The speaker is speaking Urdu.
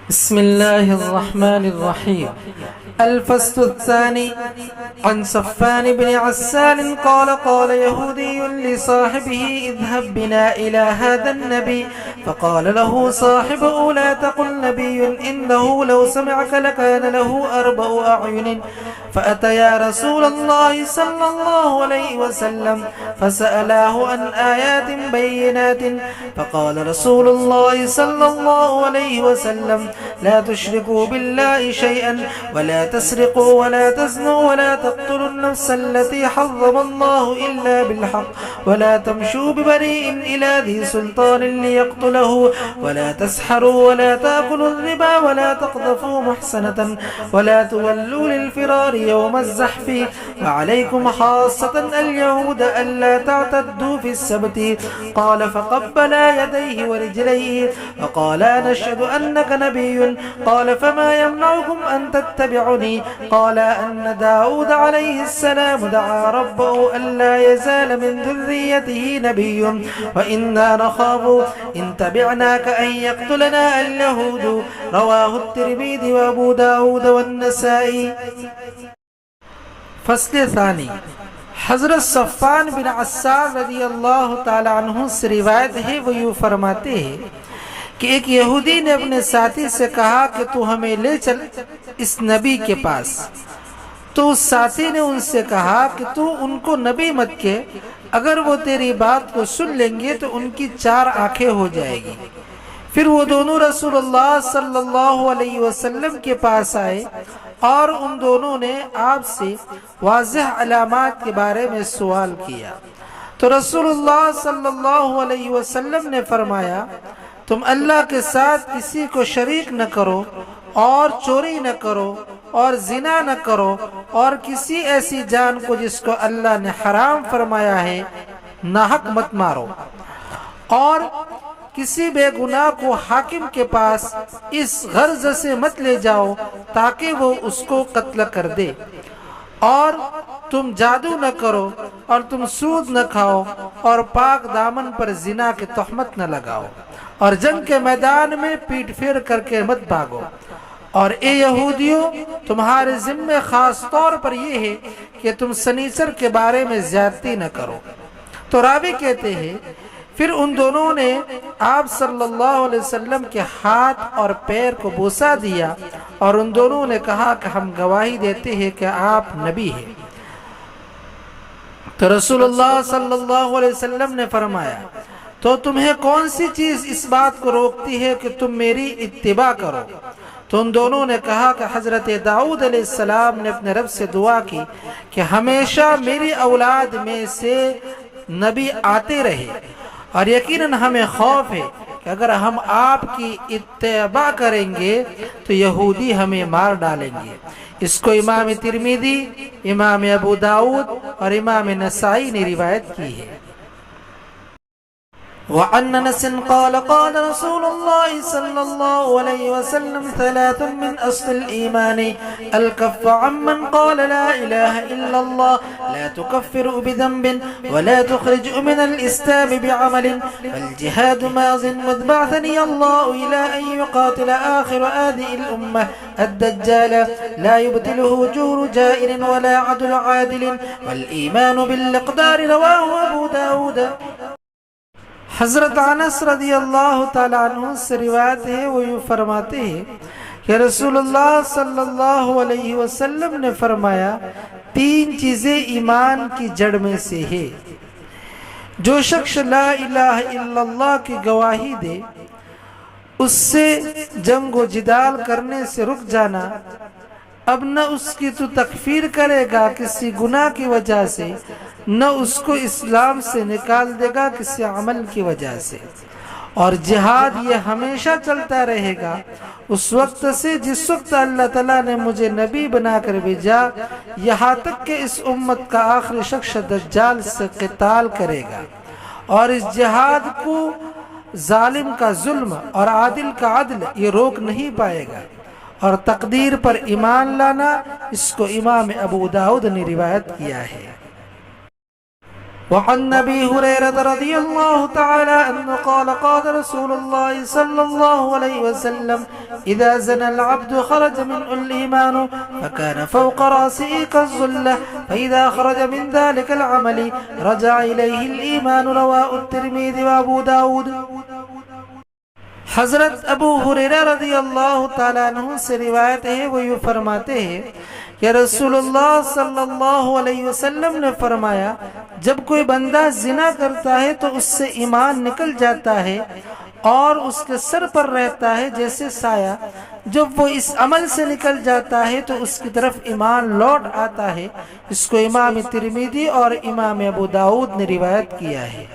بسم الله الرحمن الرحيم. الفصل الثاني. عن صفان بن عسال قال يهودي لصاحبه اذهب بنا إلى هذا النبي، فقال له صاحبه لا تقل نبي إنه لو سمعك لكان له 4 أعين. فأتيا رسول الله صلى الله عليه وسلم فسألاه عن آيات بينات، فقال رسول الله صلى الله عليه وسلم لا تشركوا بالله شيئا ولا تسرقوا ولا تزنوا ولا تقتلوا النفس التي حرم الله إلا بالحق ولا تمشوا ببريء إلى ذي سلطان ليقتله ولا تسحروا ولا تأكلوا الربا ولا تقذفوا محسنة ولا تولوا للفرار يوم الزحف، وعليكم خاصة اليهود ألا تعتدوا في السبت. قال فقبلا يديه ورجليه وقال نشهد أنك نبي. قال فما يمنعكم أن تتبعني؟ قال أن داود عليه السلام دعا ربه ألا يزال من ذريته نبي وإنا نخاف إن تبعناك أن يقتلنا اليهود. رواه الترمذي وأبو داود والنسائي. فصل ثانی. حضرت صفان بن عسال رضی اللہ تعالی عنہ سے روایت ہے، وہ یوں فرماتے ہیں کہ ایک یہودی نے اپنے ساتھی سے کہا کہ تو ہمیں لے چل اس نبی کے پاس. تو اس ساتھی نے ان سے کہا کہ تو ان کو نبی مت کہ، اگر وہ تیری بات کو سن لیں گے تو ان کی 4 آنکھیں ہو جائے گی. پھر وہ دونوں رسول اللہ صلی اللہ علیہ وسلم کے پاس آئے اور ان دونوں نے آپ سے واضح علامات کے بارے میں سوال کیا. تو رسول اللہ صلی اللہ علیہ وسلم نے فرمایا تم اللہ کے ساتھ کسی کو شریک نہ کرو اور چوری نہ کرو اور زنا نہ کرو اور کسی ایسی جان کو جس کو اللہ نے حرام فرمایا ہے ناحق مت مارو، اور کسی بے گناہ کو حاکم کے پاس اس غرض سے مت لے جاؤ تاکہ وہ اس کو قتل کر دے، اور تم جادو نہ کرو اور تم سود نہ کھاؤ اور پاک دامن پر زنا کی تہمت نہ لگاؤ، اور جنگ کے میدان میں پیٹ پھیر کر کے مت بھاگو. اور اے یہودیوں، تمہارے ذمے خاص طور پر یہ ہے کہ تم سنیچر کے بارے میں زیادتی نہ کرو. تو راوی کہتے ہیں پھر ان دونوں نے آپ صلی اللہ علیہ وسلم کے ہاتھ اور پیر کو بوسہ دیا اور ان دونوں نے کہا کہ ہم گواہی دیتے ہیں کہ آپ نبی ہیں. تو رسول اللہ صلی اللہ علیہ وسلم نے فرمایا تو تمہیں کون سی چیز اس بات کو روکتی ہے کہ تم میری اتباع کرو؟ تو ان دونوں نے کہا کہ حضرت داؤد علیہ السلام نے اپنے رب سے دعا کی کہ ہمیشہ میری اولاد میں سے نبی آتے رہے، اور یقیناً ہمیں خوف ہے کہ اگر ہم آپ کی اتباع کریں گے تو یہودی ہمیں مار ڈالیں گے. اس کو امام ترمذی، امام ابو داؤد اور امام نسائی نے روایت کی ہے. وعن انس قال رسول الله صلى الله عليه وسلم 3 من اصل الايمان الكف عمن قال لا اله الا الله لا تكفر بذنب ولا تخرج من الاسلام بعمل والجهاد ماض مذبعثني الله الى ان يقاتل اخر هذه الامه الدجال لا يبتله جور جائر ولا عدل عادل والايمان بالاقدار. رواه ابو داود. حضرت انس رضی اللہ تعالیٰ عنہ سے روایت ہے، وہ یوں فرماتے ہیں کہ رسول اللہ صلی اللہ علیہ وسلم نے فرمایا 3 چیزیں ایمان کی جڑ میں سے ہے. جو شخص لا الہ الا اللہ کی گواہی دے، اس سے جنگ و جدال کرنے سے رک جانا، اب نہ اس کی تو تکفیر کرے گا کسی گناہ کی وجہ سے، نہ اس کو اسلام سے نکال دے گا کسی عمل کی وجہ سے، اور جہاد یہ ہمیشہ چلتا رہے گا اس وقت سے جس وقت اللہ تعالیٰ نے مجھے نبی بنا کر بھیجا، یہاں تک کہ اس امت کا آخری شخص دجال سے قتال کرے گا، اور اس جہاد کو ظالم کا ظلم اور عادل کا عدل یہ روک نہیں پائے گا. اور تقدیر پر ایمان لانا، اس کو امام ابو داؤد نے روایت کیا ہے. وعن ابي هريره رضي الله تعالى عنه قال قال رسول الله صلى الله عليه وسلم اذا زنى العبد خرج منه الايمان فكان فوق راسه كالظله فاذا خرج من ذلك العمل رجع اليه الايمان. رواه الترمذي وابو داود. حضرت ابو ہریرہ رضی اللہ تعالیٰ عنہ سے روایت ہے، وہ یوں فرماتے ہیں کہ رسول اللہ صلی اللہ علیہ وسلم نے فرمایا جب کوئی بندہ زنا کرتا ہے تو اس سے ایمان نکل جاتا ہے اور اس کے سر پر رہتا ہے جیسے سایہ. جب وہ اس عمل سے نکل جاتا ہے تو اس کی طرف ایمان لوٹ آتا ہے. اس کو امام ترمذی اور امام ابو داؤد نے روایت کیا ہے.